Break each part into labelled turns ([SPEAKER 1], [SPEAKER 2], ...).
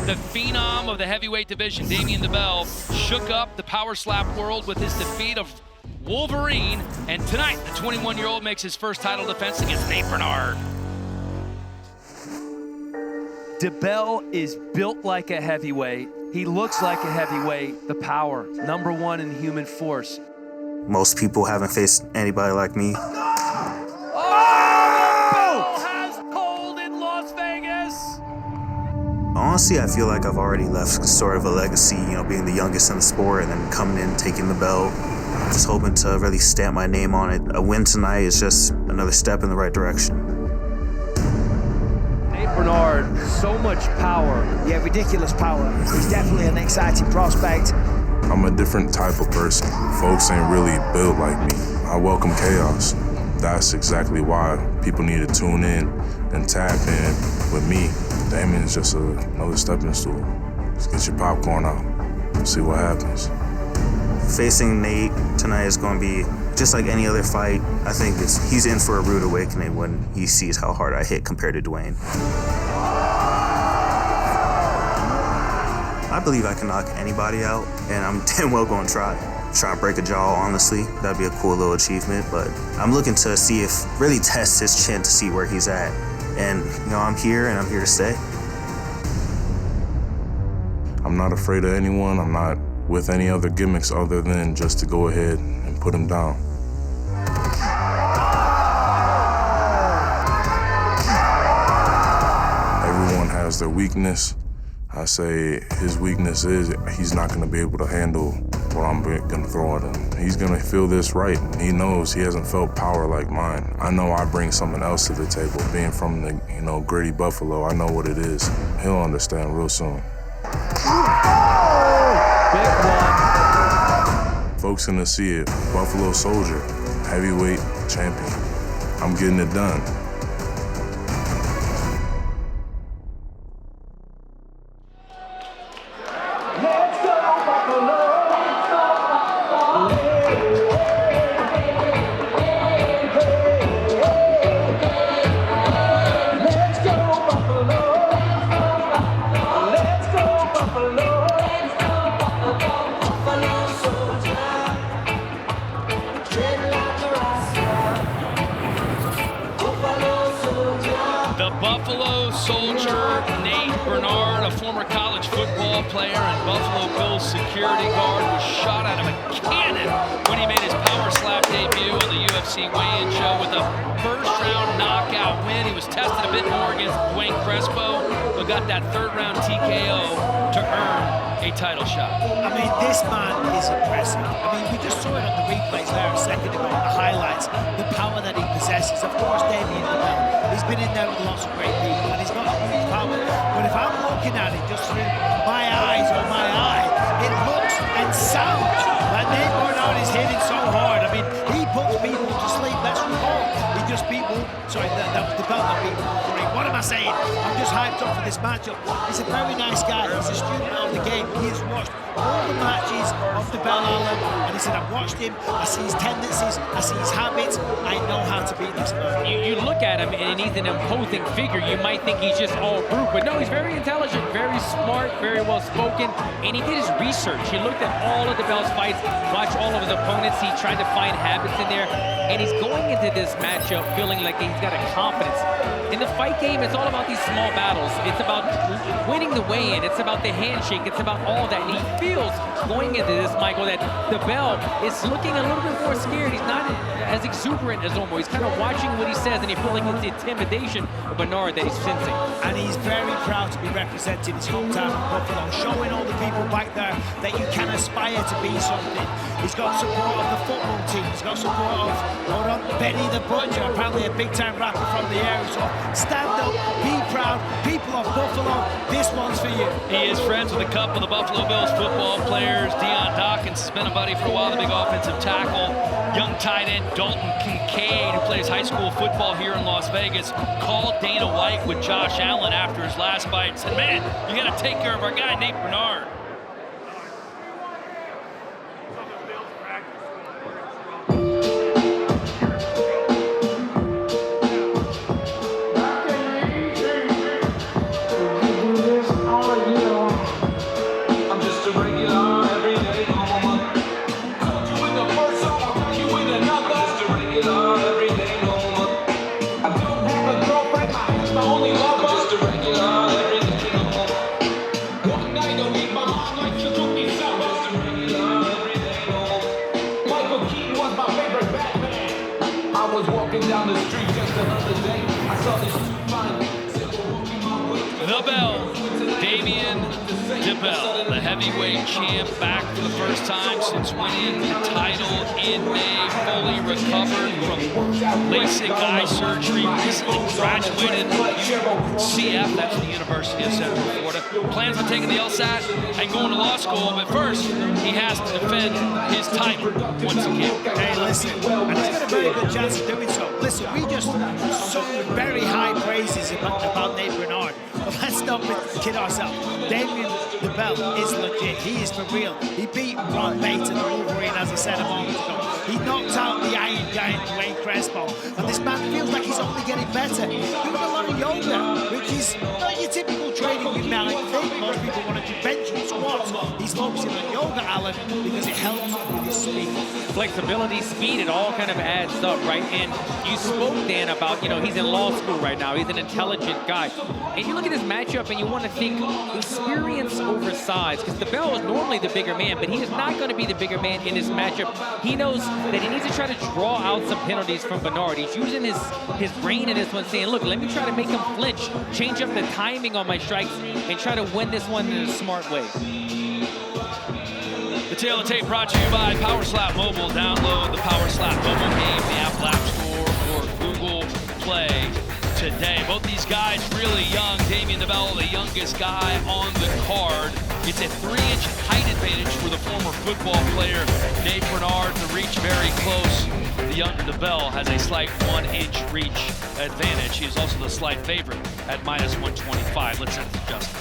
[SPEAKER 1] The phenom of the heavyweight division, Damian DeBell, shook up the power slap world with his defeat of Wolverine. And tonight, the 21-year-old makes his first title defense against Nate Bernard.
[SPEAKER 2] DeBell is built like a heavyweight. He looks like a heavyweight. The power, #1 in human force.
[SPEAKER 3] Most people haven't faced anybody like me. Honestly, I feel like I've already left sort of a legacy, being the youngest in the sport and then coming in, taking the belt. I'm just hoping to really stamp my name on it. A win tonight is just another step in the right direction.
[SPEAKER 2] Nate Bernard, so much power.
[SPEAKER 4] Yeah, ridiculous power. He's definitely an exciting prospect.
[SPEAKER 5] I'm a different type of person. Folks ain't really built like me. I welcome chaos. That's exactly why people need to tune in and tap in with me. Damian's just another stepping stool. Just get your popcorn out and see what happens.
[SPEAKER 3] Facing Nate tonight is going to be just like any other fight. I think he's in for a rude awakening when he sees how hard I hit compared to Dwayne. I believe I can knock anybody out, and I'm damn well going to try. Try to break a jaw, honestly. That'd be a cool little achievement, but I'm looking to see if really test his chin to see where he's at. And, I'm here and I'm here to stay.
[SPEAKER 5] I'm not afraid of anyone. I'm not with any other gimmicks other than just to go ahead and put him down. Everyone has their weakness. I say his weakness is he's not going to be able to handle what I'm going to throw at him. He's going to feel this right. He knows he hasn't felt power like mine. I know I bring something else to the table. Being from the, gritty Buffalo, I know what it is. He'll understand real soon.
[SPEAKER 2] Big one.
[SPEAKER 5] Folks gonna see it. Buffalo Soldier, heavyweight champion. I'm getting it done.
[SPEAKER 1] Buffalo Soldier, Nate Bernard, a former college football player and Buffalo Bills security guard, was shot out of a cannon when he made his power slap debut on the UFC weigh-in show with a first-round knockout win. He was tested a bit more against Dwayne Crespo, but got that third-round TKO to earn a title shot.
[SPEAKER 4] I mean, this man is impressive. I mean, we just saw it on the replays there a second ago, the highlights, the power that he possesses. Of course, Damian DeBell, he's been in there with lots of great people, and he's got huge power. But if I'm looking at it just through my eyes or my eye, it looks and sounds like Nate Bernard is hitting so hard. I mean, he puts people to sleep. Let's recall, he just beat that was DeBell that beat Wolverine. What am I saying? I'm just hyped up for this matchup. He's a very nice guy. He's a student of the game. He has watched all the matches of DeBell Allen, and he said, I've watched him, I see his tendencies, I see his habits, I know how to beat this man.
[SPEAKER 1] You look at him and he's an imposing figure. You might think he's just all brute, but no, he's very intelligent, very smart, very well spoken, and he did his research. He looked at all of DeBell's fights, watched all of his opponents, he tried to find habits in there, and he's going into this matchup feeling like he's got a confidence. In the fight game, it's all about these small battles. It's about winning the weigh-in. It's about the handshake. It's about all that. And he feels going into this, Michael, that DeBell is looking a little bit more scared. He's not as exuberant as normal. He's kind of watching what he says, and you feel like it's the intimidation of Bernard that he's sensing.
[SPEAKER 4] And he's very proud to be representing his hometown of Buffalo, showing all the people back there that you can aspire to be something. He's got support of the football team. He's got support of Benny the Butcher, apparently a big-time rapper from the area. So stand up, be proud, people of Buffalo, this one's for you.
[SPEAKER 1] He is friends with a couple of the Buffalo Bills football players. Deion Dawkins has been a buddy for a while, the big offensive tackle. Young tight end Dalton Kincaid, who plays high school football here in Las Vegas, called Dana White with Josh Allen after his last fight and said, man, you got to take care of our guy, Nate Bernard.
[SPEAKER 6] all year long. DeBell, the heavyweight champ, back for the first time since winning the title in May, fully recovered from LASIK eye surgery, recently graduated CF, that's the University of Central Florida. Plans on taking the LSAT and going to law school, but first, he has to defend his title once again.
[SPEAKER 4] Hey, listen, and he's got a very good chance of doing so. Listen, we just sung very high praises about Nate Bernard, but let's not kid ourselves. Damien DeBell is legit. He is for real. He beat Ron Bates and the Wolverine, as I said a moment ago. He knocked out the Iron Giant Dwayne Crespo, and this man feels like he's only getting better. Doing a lot of yoga, which is not your typical training with Malik thing. Most people want to do bench and squats. He's focusing on yoga, Alan, because it helps with his speed.
[SPEAKER 1] Flexibility, speed, it all kind of adds up, right? And you spoke, Dan, about, he's in law school right now. He's an intelligent guy. And you look at his matchup and you want to think experience over size, because DeBell is normally the bigger man, but he is not going to be the bigger man in this matchup. He knows that he needs to try to draw out some penalties from Bernard. He's using his brain in this one, saying, look, let me try to make him flinch, change up the timing on my strikes, and try to win this one in a smart way.
[SPEAKER 6] The Tail of Tape brought to you by Power Slap Mobile. Download the Power Slap Mobile game, the Apple App Store or Google Play today. Both these guys really young. Damien DeBell, the youngest guy on the card. It's a 3-inch height advantage for the former football player Nate Bernard. The reach very close. The young DeBell has a slight 1-inch reach advantage. He is also the slight favorite at -125. Let's send it to Justin.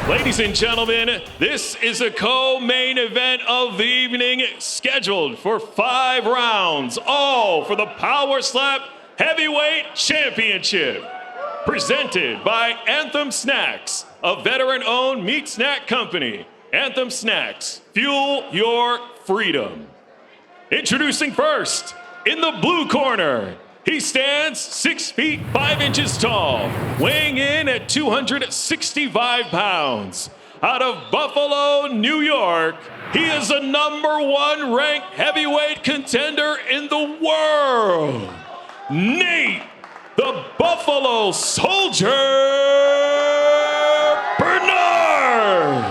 [SPEAKER 7] Ladies and gentlemen, this is a co-main event of the evening, scheduled for 5 rounds, all for the Power Slap Heavyweight Championship. Presented by Anthem Snacks, a veteran-owned meat snack company. Anthem Snacks, fuel your freedom. Introducing first, in the blue corner, he stands 6 feet 5 inches tall, weighing in at 265 pounds. Out of Buffalo, New York, he is a #1 ranked heavyweight contender in the world. Nate, the Buffalo Soldier Bernard.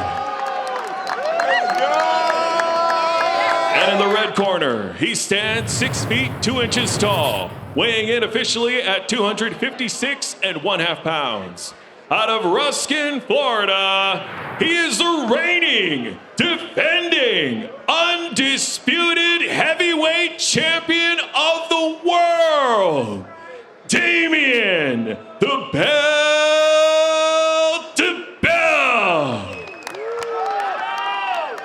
[SPEAKER 7] And in the red corner, he stands 6 feet 2 inches tall, weighing in officially at 256 1/2 pounds. Out of Ruskin, Florida, he is the reigning, defending, undisputed heavyweight champion of the world, Damien DeBell.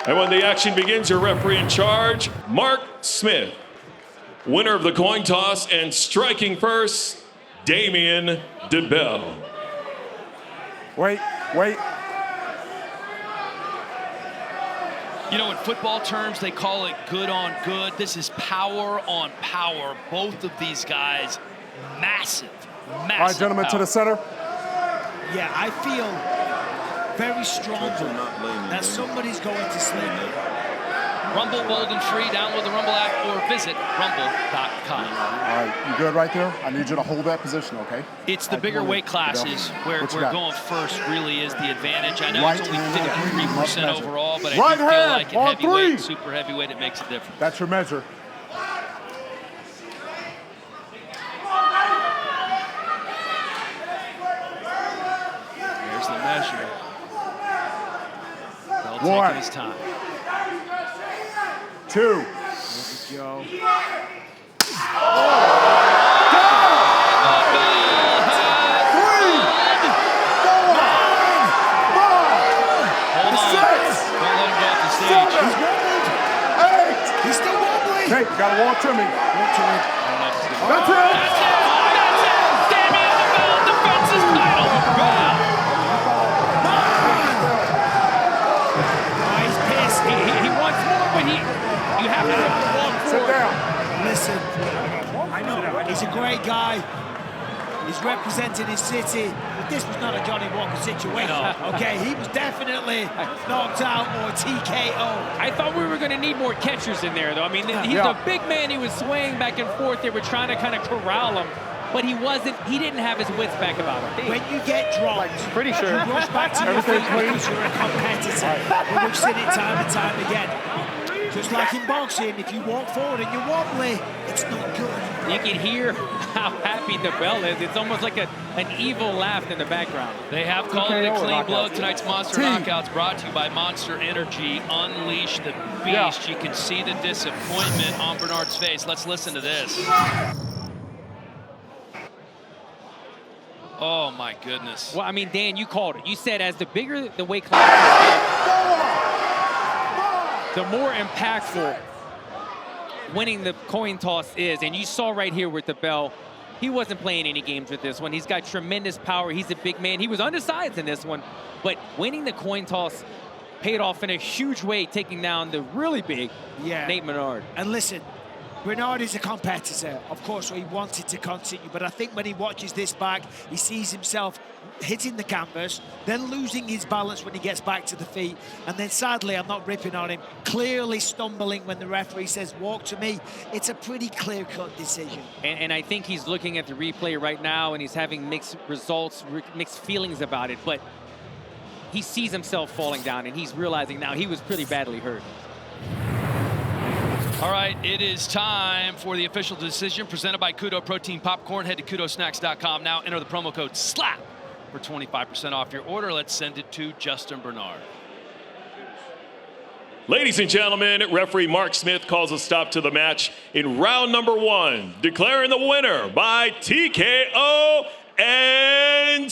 [SPEAKER 7] And when the action begins, your referee in charge, Mark Smith. Winner of the coin toss and striking first, Damien DeBell.
[SPEAKER 8] Wait.
[SPEAKER 6] You know, in football terms, they call it good on good. This is power on power. Both of these guys, massive.
[SPEAKER 8] All right, gentlemen,
[SPEAKER 6] power.
[SPEAKER 8] to the center.
[SPEAKER 4] Yeah, I feel very strong that somebody's going to sling it.
[SPEAKER 6] Rumble, bold and free. Download the Rumble app or visit rumble.com.
[SPEAKER 8] All right, you good right there? I need you to hold that position, okay?
[SPEAKER 6] It's the bigger weight classes where going first really is the advantage. I know
[SPEAKER 8] Right
[SPEAKER 6] it's only
[SPEAKER 8] hand on three,
[SPEAKER 6] 53%
[SPEAKER 8] must measure.
[SPEAKER 6] overall, but I
[SPEAKER 8] Right
[SPEAKER 6] do feel
[SPEAKER 8] hand
[SPEAKER 6] like at
[SPEAKER 8] on
[SPEAKER 6] heavyweight,
[SPEAKER 8] three.
[SPEAKER 6] super heavyweight, it makes a difference.
[SPEAKER 8] That's your measure.
[SPEAKER 6] There's the measure. Bell
[SPEAKER 8] One.
[SPEAKER 6] taking his time.
[SPEAKER 8] 2.
[SPEAKER 4] Joe.
[SPEAKER 8] Hey, you gotta walk to me. Walk to me. That's it.
[SPEAKER 6] Damien DeBell defends his title.
[SPEAKER 1] Oh, he's pissed. He wants more, but you have to walk
[SPEAKER 8] Sit
[SPEAKER 1] forward.
[SPEAKER 8] down.
[SPEAKER 4] Listen, I know he's a great guy. He's representing his city. But this was not a Johnny Walker situation. Okay, he was definitely knocked out or TKO.
[SPEAKER 1] I thought we were going to need more catchers in there, though. I mean, he's a big man. He was swaying back and forth. They were trying to kind of corral him. but he didn't have his wits back about him.
[SPEAKER 4] When you get dropped,
[SPEAKER 8] pretty sure
[SPEAKER 4] you rush back to your feet
[SPEAKER 8] everything's clean.
[SPEAKER 4] because you're a competitor. But we've seen it time and time again. Just like in boxing, if you walk forward and you're wobbly, it's not good.
[SPEAKER 1] You can hear how happy the bell is. It's almost like an evil laugh in the background.
[SPEAKER 6] They have called it a
[SPEAKER 8] TKO or
[SPEAKER 6] clean
[SPEAKER 8] knockout?
[SPEAKER 6] blow. Tonight's Monster Knockouts brought to you by Monster Energy. Unleash the beast. You can see the disappointment on Bernard's face. Let's listen to this. Oh, my goodness.
[SPEAKER 1] Well, I mean, Dan, you called it. You said as the bigger the weight class is, the more impactful winning the coin toss is. And you saw right here with the bell, he wasn't playing any games with this one. He's got tremendous power. He's a big man. He was undersized in this one, but winning the coin toss paid off in a huge way, taking down the really big Nate Bernard.
[SPEAKER 4] And listen, Bernard is a competitor, of course, so he wanted to continue, but I think when he watches this back, he sees himself hitting the canvas, then losing his balance when he gets back to the feet, and then sadly, I'm not ripping on him, clearly stumbling when the referee says, walk to me. It's a pretty clear-cut decision.
[SPEAKER 1] And I think he's looking at the replay right now, and he's having mixed results, mixed feelings about it, but he sees himself falling down, and he's realizing now he was pretty badly hurt.
[SPEAKER 6] All right, it is time for the official decision presented by Kudo Protein Popcorn. Head to kudosnacks.com now. Enter the promo code SLAP for 25% off your order. Let's send it to Justin Bernard.
[SPEAKER 7] Ladies and gentlemen, referee Mark Smith calls a stop to the match in round number 1, declaring the winner by TKO and